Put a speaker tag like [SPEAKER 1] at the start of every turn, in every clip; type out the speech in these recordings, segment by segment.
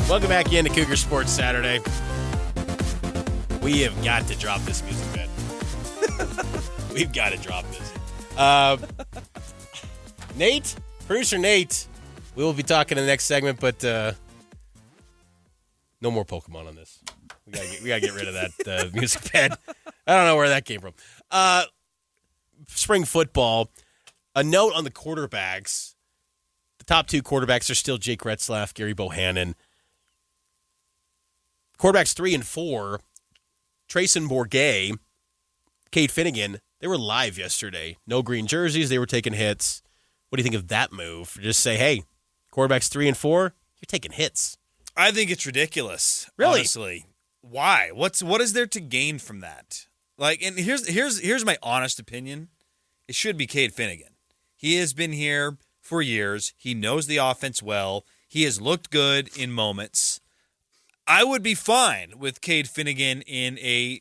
[SPEAKER 1] Welcome back into Cougar Sports Saturday. We have got to drop this music, man. We've got to drop this. Nate, producer Nate, we will be talking in the next segment, but no more Pokemon on this. We gotta get rid of that music pad. I don't know where that came from. Spring football. A note on the quarterbacks. The top two quarterbacks are still Jake Retzlaff, Gary Bohannon. Quarterbacks 3 and 4, Trayson Bourget, Cade Finnegan, they were live yesterday. No green jerseys. They were taking hits. What do you think of that move? Just say, hey, quarterbacks 3 and 4, you're taking hits.
[SPEAKER 2] I think it's ridiculous.
[SPEAKER 1] Really?
[SPEAKER 2] Honestly. Why? What is there to gain from that? Like, and here's my honest opinion. It should be Cade Finnegan. He has been here for years. He knows the offense well. He has looked good in moments. I would be fine with Cade Finnegan in a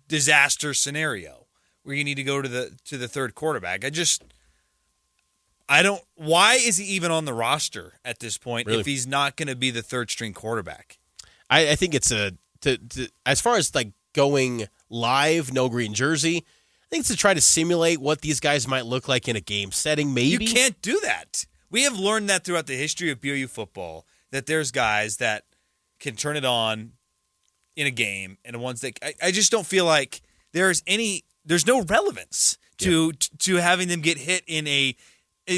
[SPEAKER 2] disaster scenario where you need to go to the third quarterback. Why is he even on the roster at this point if he's not going to be the third string quarterback?
[SPEAKER 1] I think it's as far as like going live, no green jersey, I think it's to try to simulate what these guys might look like in a game setting, maybe.
[SPEAKER 2] You can't do that. We have learned that throughout the history of BYU football, that there's guys that can turn it on in a game, and the ones that I just don't feel like there's no relevance to having them get hit in a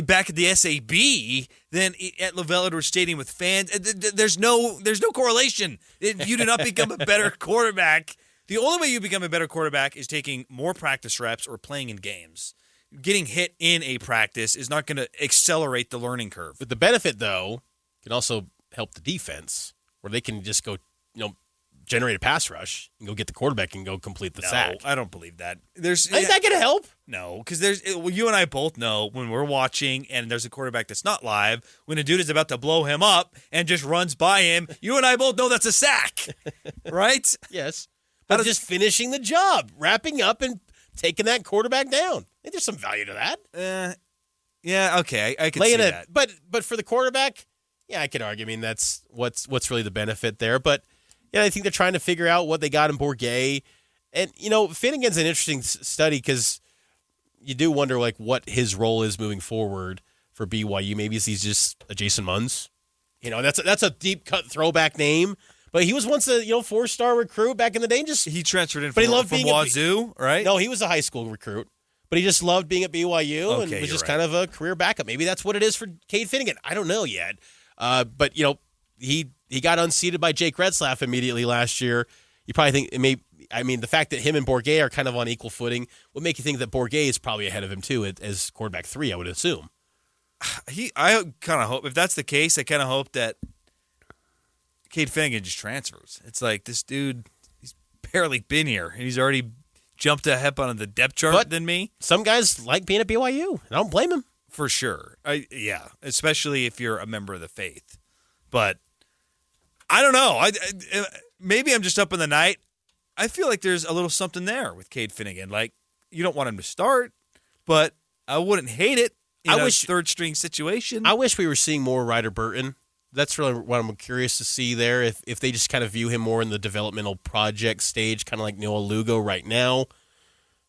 [SPEAKER 2] back at the SAB than at LaVell Edwards Stadium with fans. There's no correlation. You do not become a better quarterback. The only way you become a better quarterback is taking more practice reps or playing in games. Getting hit in a practice is not going to accelerate the learning curve.
[SPEAKER 1] But the benefit, though, can also help the defense, where they can just go, generate a pass rush and go get the quarterback and go complete the sack.
[SPEAKER 2] I don't believe that.
[SPEAKER 1] Is that going to help?
[SPEAKER 2] No, because you and I both know when we're watching and there's a quarterback that's not live, when a dude is about to blow him up and just runs by him, you and I both know that's a sack, right?
[SPEAKER 1] Yes. But just finishing the job, wrapping up and taking that quarterback down. I think there's some value to that.
[SPEAKER 2] Yeah, okay, I can see that.
[SPEAKER 1] But for the quarterback, yeah, I could argue. I mean, that's what's really the benefit there. But yeah, I think they're trying to figure out what they got in Bourget. And, Finnegan's an interesting study because you do wonder, like, what his role is moving forward for BYU. Maybe he's just a Jason Munz. That's a deep-cut throwback name. But he was once a 4-star recruit back in the day. He
[SPEAKER 2] transferred in from Wazoo, right?
[SPEAKER 1] No, he was a high school recruit. But he just loved being at BYU and was just kind of a career backup. Maybe that's what it is for Cade Finnegan. I don't know yet. But he got unseated by Jake Retzlaff immediately last year. You probably think the fact that him and Bourget are kind of on equal footing would make you think that Bourget is probably ahead of him too as quarterback 3, I would assume.
[SPEAKER 2] I kind of hope, if that's the case, I kind of hope that Cade Finnegan just transfers. It's like, this dude, he's barely been here, and he's already jumped ahead on the depth chart than me.
[SPEAKER 1] Some guys like being at BYU, and I don't blame him.
[SPEAKER 2] For sure. Especially if you're a member of the faith. But I don't know. Maybe I'm just up in the night. I feel like there's a little something there with Cade Finnegan. Like, you don't want him to start, but I wouldn't hate it in a third-string situation.
[SPEAKER 1] I wish we were seeing more Ryder Burton. That's really what I'm curious to see there, if they just kind of view him more in the developmental project stage, kind of like Noah Lugo right now.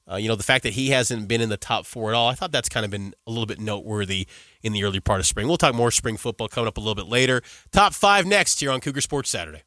[SPEAKER 1] The fact that he hasn't been in the top 4 at all, I thought that's kind of been a little bit noteworthy in the early part of spring. We'll talk more spring football coming up a little bit later. Top 5 next here on Cougar Sports Saturday.